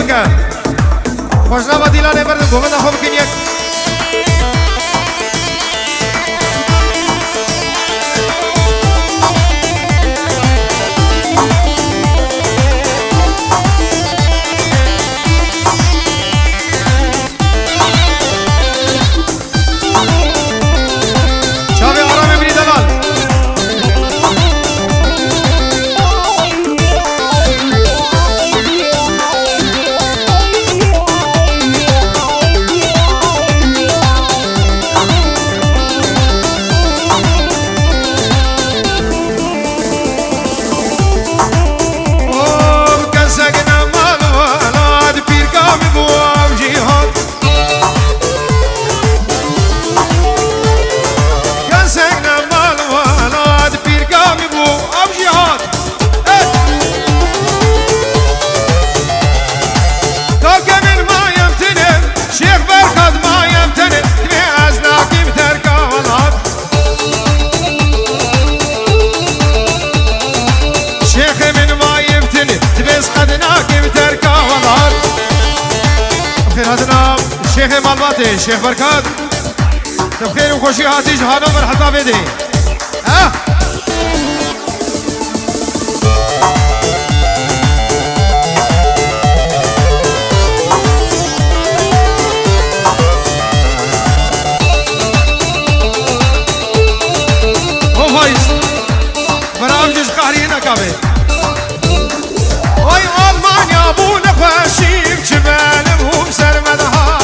بکن خوشنامه دیلانه بردم گومه دا خوب کن یک شيخ مالباتي شيخ بركات بخير وخوشي هاتي جهانو مرحبا بيدي ها هو فايز برامجش قهري هنا كابي وي ألمانيا أبو نفاشيب جبال مهم سرمدها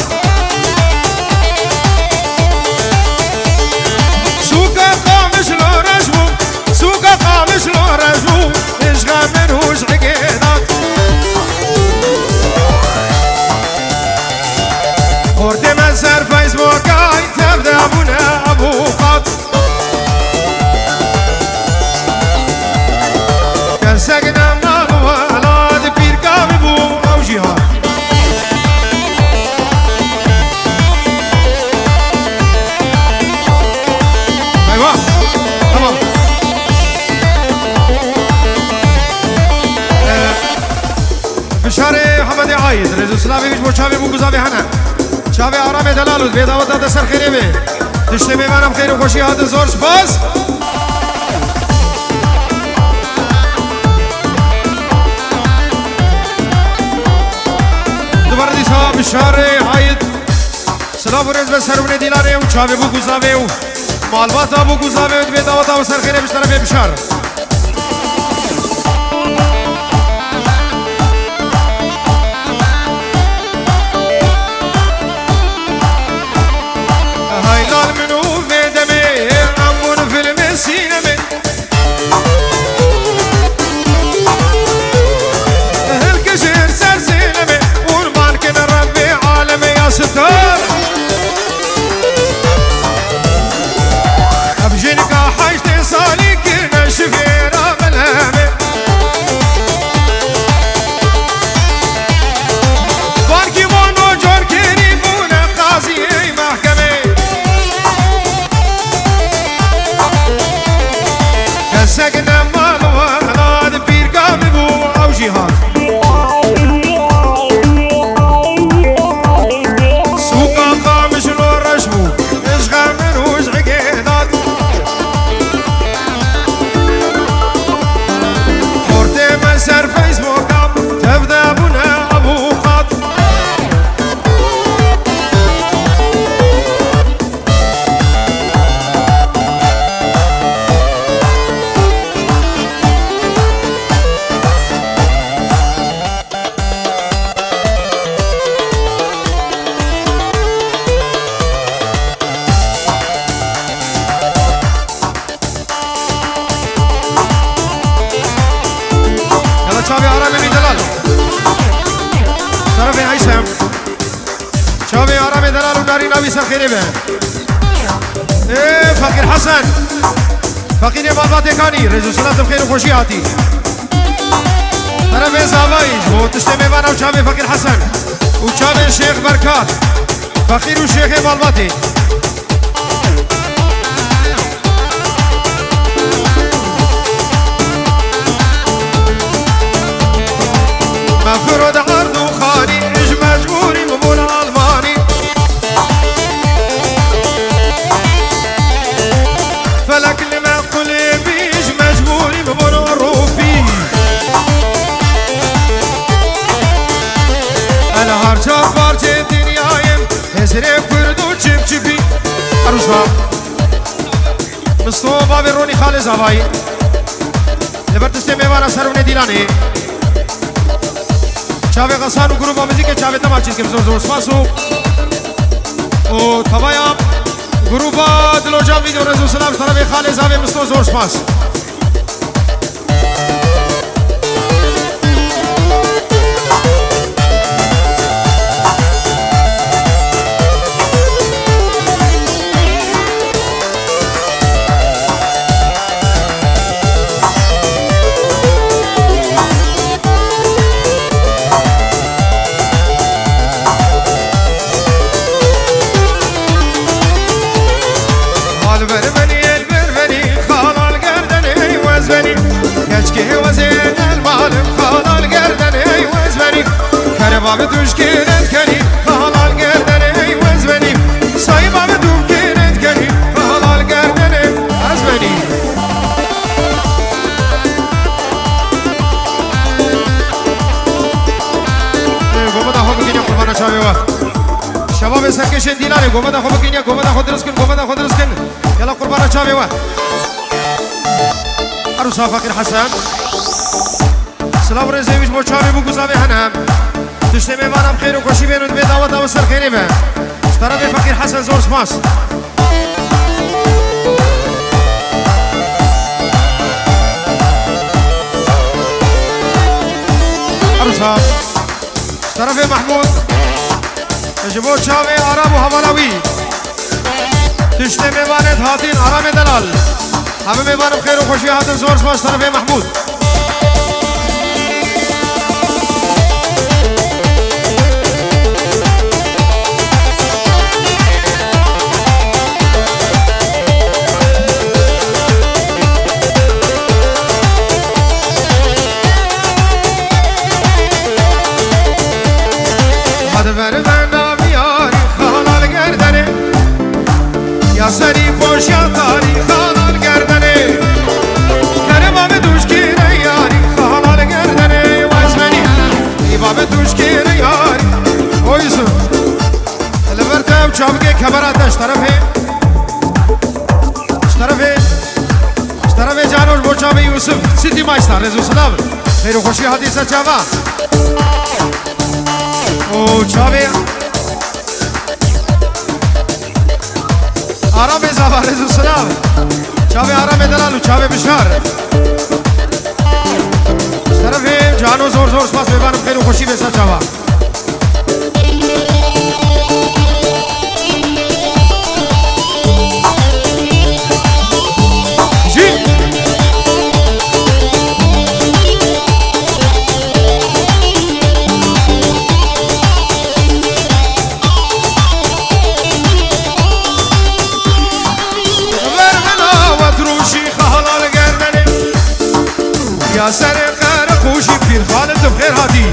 سر فيسبوك اي تبدا ابونا ابو قط كان ساقنا من الولاد بير قابو او جهاد ايوه تمام بشاري محمد عايد رئيس السلامي مش بوشابي بو قزابي هنا شاوی آرام دلالود بید آوت داد سر خیره بی تشتی میمانم خیر و خوشی هات زور سپاس دوباره دیسا بشار حاید سلام و رز به سرون دیلانه و چاوی بو گزاوی و مالباتا بو گزاوی و بید آوت داد سر خیره بشتره بی بشار شاوي آرام دلال طرف هيثم شاوي آرام دلال وناري نبي سخيري به ايه فقير حسن فقير مالبات كاني رزو سلام بخير وخوشي هاتي طرف زاويج وتشتمي معنا وشاوي فقير حسن وشاوي الشيخ بركات فقير وشيخ مالباتي مفرود عرض وخالي وزره کردو چپ چپی عروسا مستو باب رونی خالص آبایی لبرتسته میوان سرونه دیلانه چاوه غسان و گروه آمزی که چاوه تماچین که بزرگ زور سپاسو و تبایا گروه با دلو جام ویدیو رزو سلام طرف خالص آبه مستو زور سپاس بابا دوش كيرت كني خلال قردني وزبني ساي بابا دوم كيرت كني خلال قردني وزبني قومة دا خوب كينيا قربانا شاويوا شباب سركشن ديلاني قومة دا خوب كينيا قومة دا خود درسكن قومة دا خود درسكن يلا قربانا شاويوا عروسا فقير حسن سلام رزيوش بو شاوي بو قزاوي هنم تشتي میوانم خیر و خوشی بینود به دعوت و سر خیری به طرف فقیر حسن زور سپاس عروسا طرف محمود جبو چاوه آرام و حوالاوی تشتي میواند هاتین آرام دلال همه میوانم خیر و خوشی هاتن زور سپاس طرف محمود سری خوش یا تاری خالال گردنه کرم آب دوش کیره یاری خالال گردنه وزمنی ای باب دوش کیره یاری اویسو لبرته و چابگه کبراتش طرفه جانوش بو چابه یوسف سیدی مایستا رزو سلام خیر و خوشی حدیثه چابه او چابه آرام زبان رزو سلام چاوه آرام دلالو چاوه بشار طرف جانو زور زور سپاس ببانم خیر و خوشی بسا چاوه يا سر خير خوشي في الخالد بخير هادي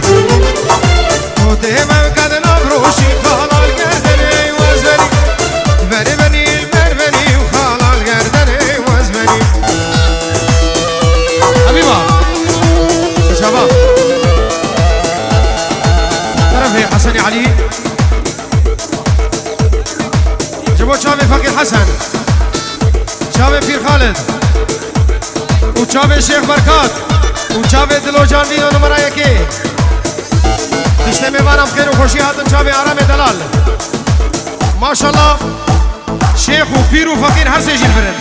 وتهم قدنا بروشي خالال قردني وزبني بني بني المربني وخالال قردني وزبني حبيبا شباب طرفي حسن علي جابوا شابي فقير حسن شابي بخير خالد وشابي شيخ بركات وشابه دلو جان ویدیو نمره یکی تشته میوانم خیر و خوشی هاتن شابه آرام دلال ماشالله شیخ و پیر و فقیر هر سه جیل برن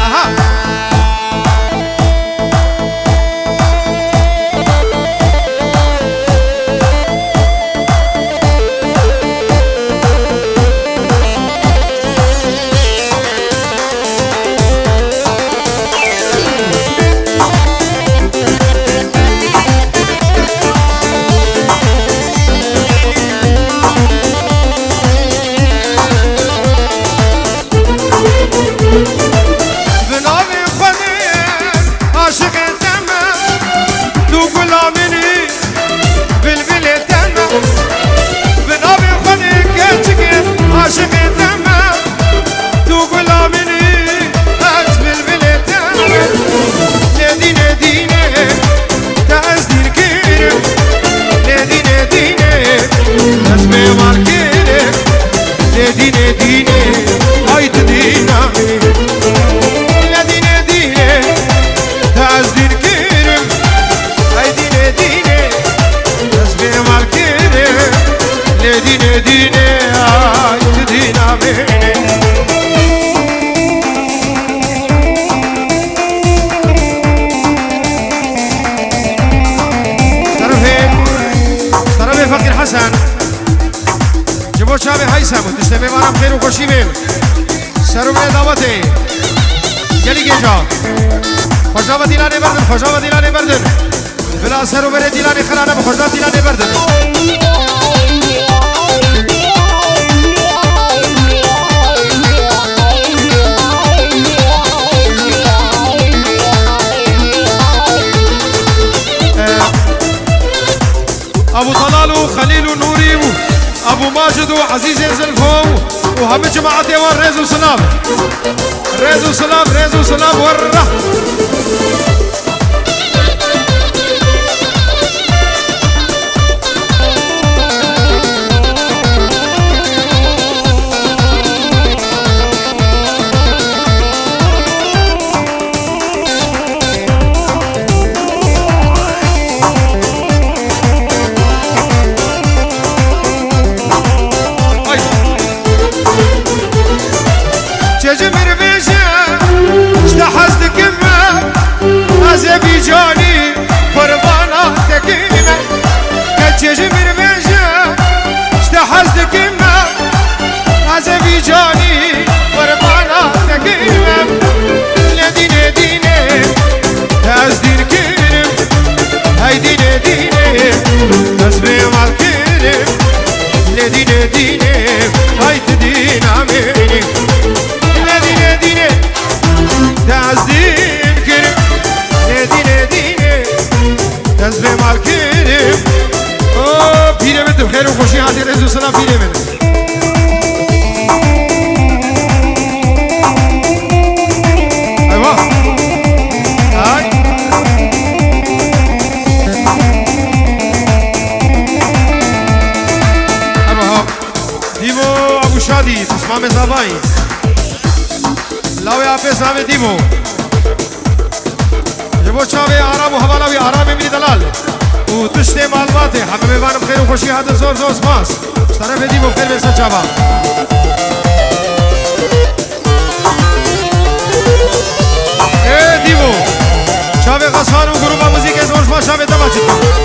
اها بنام خود دینه دینه آی دینه بینه طرف فقیر حسن جبو شابه هایسم تشتمه مارم خیر و خوشی بیم سرم دعوته گلی گیجا خوشا و دیلانه بردن خوشا و دیلانه بردن بلا سرم دیلانه خلانه بخوشا دیلانه بردن ابو طلال وخليل ونوري ابو ماجد وعزيز زلفو وهم جماعتي والريز وسلام ريز وسلام ريز وسلام ورا جمر بيجا اشتحزت كمة أزبي جاني قربانا تكيمة جمر بيجا اشتحزت كمة أزبي جاني قربانا تكيمة لديني ديني تازدين كرم هاي ديني ديني تزبي مالكرم لديني ديني هاي تدين عميني تازدين كرم ندينه دينه تزبي مال كرم بيري من بخير وخوشي هاتي رئيس وسلام بيري من ايوه هاي ايوه ديمو ابو شادي تسمع مزاباي لاوی آپس نام دیمو جبو چاوی آرام و حوالا وی آرام میری دلال و تشت معلومات همه میوانم خیر و خوشی حد زور زور سپاس طرف دیمو خیر بیسا چاوا دیمو چاوی غصان و گروه موزیک از ورش ما چاوی دما چکم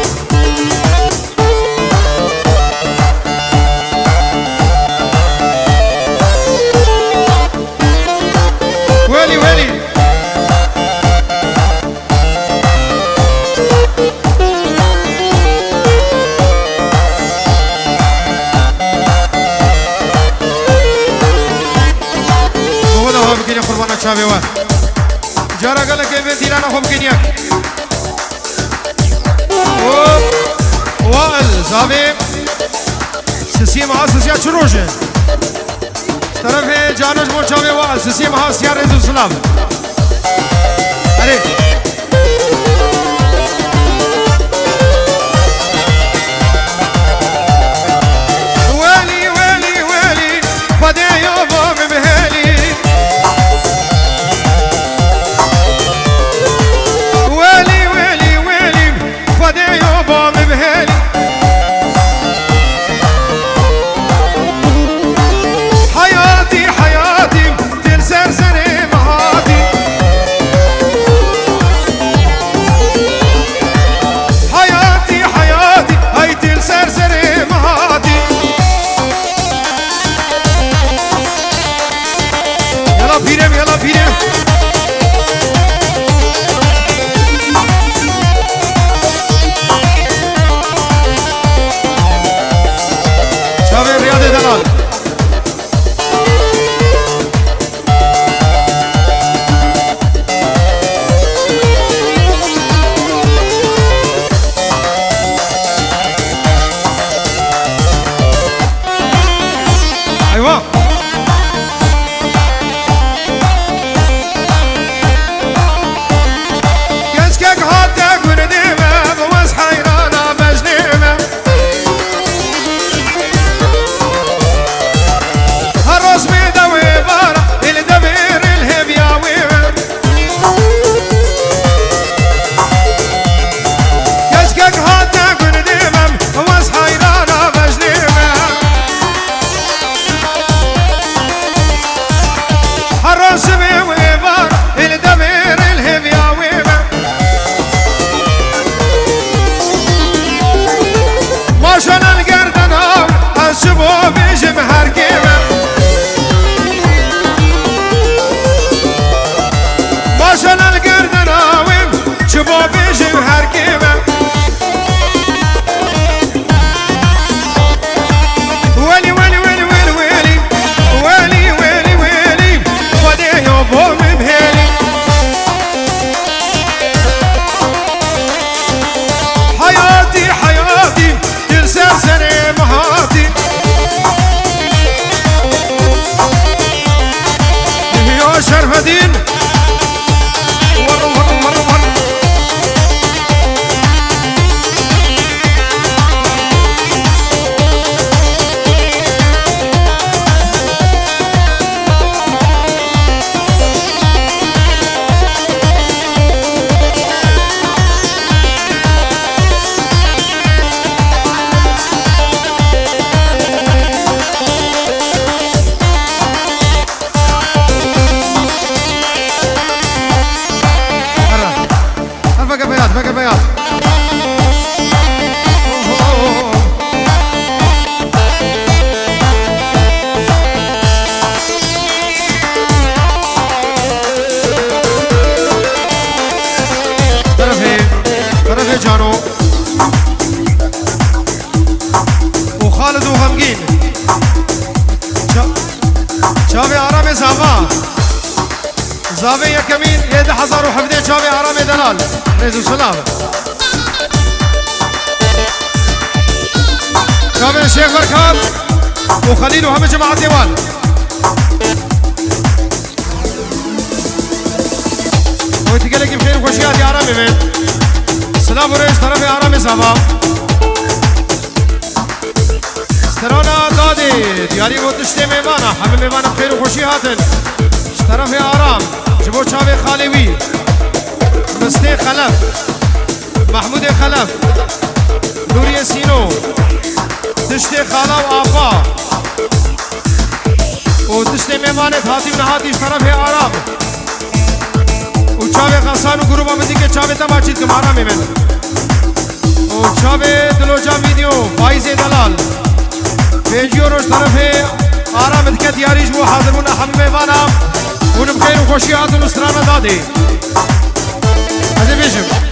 شابه و جارا گله که به دیران خوب کنیک و زاوی سیسی مها سیسی چروشه طرف جانوش موچاوی و سیسی مها سیار رزو سلام اره ویلی ویلی ویلی فده یوبا مبهلی حياتي حياتي تنسر سنة مهاتي خالد و غمگین چاوی آرام زاوی یکمین 10,017 چاوی آرام دلال نیزو سلام چاوی الشيخ بركات وخليل وهم جماعة ديوان ويتقلق بخير وخشيات يا آرامي من سلام وريش طرفي آرامي زابا استرانا دادي دياري وتشتي ميمانا حمل ميمانا بخير وخشياتن طرفي آرام جبو چاوي خالوي مستي خلف محمود خلف نوري سينو تشتي خالا وآفا وتشتي ميمانة هاتي ونهاتي طرفي آرام وچاوي غسان وگروبا مدي کے چاوي تماچيد کم آرامي من وچاوي دلوجا ويديو فايزي دلال بيجيو روش طرفي آرام دكت دياريش بو حاضرون حمم ميمانا ونبخير وخوشيات ونسترانا دادي هذا بيجم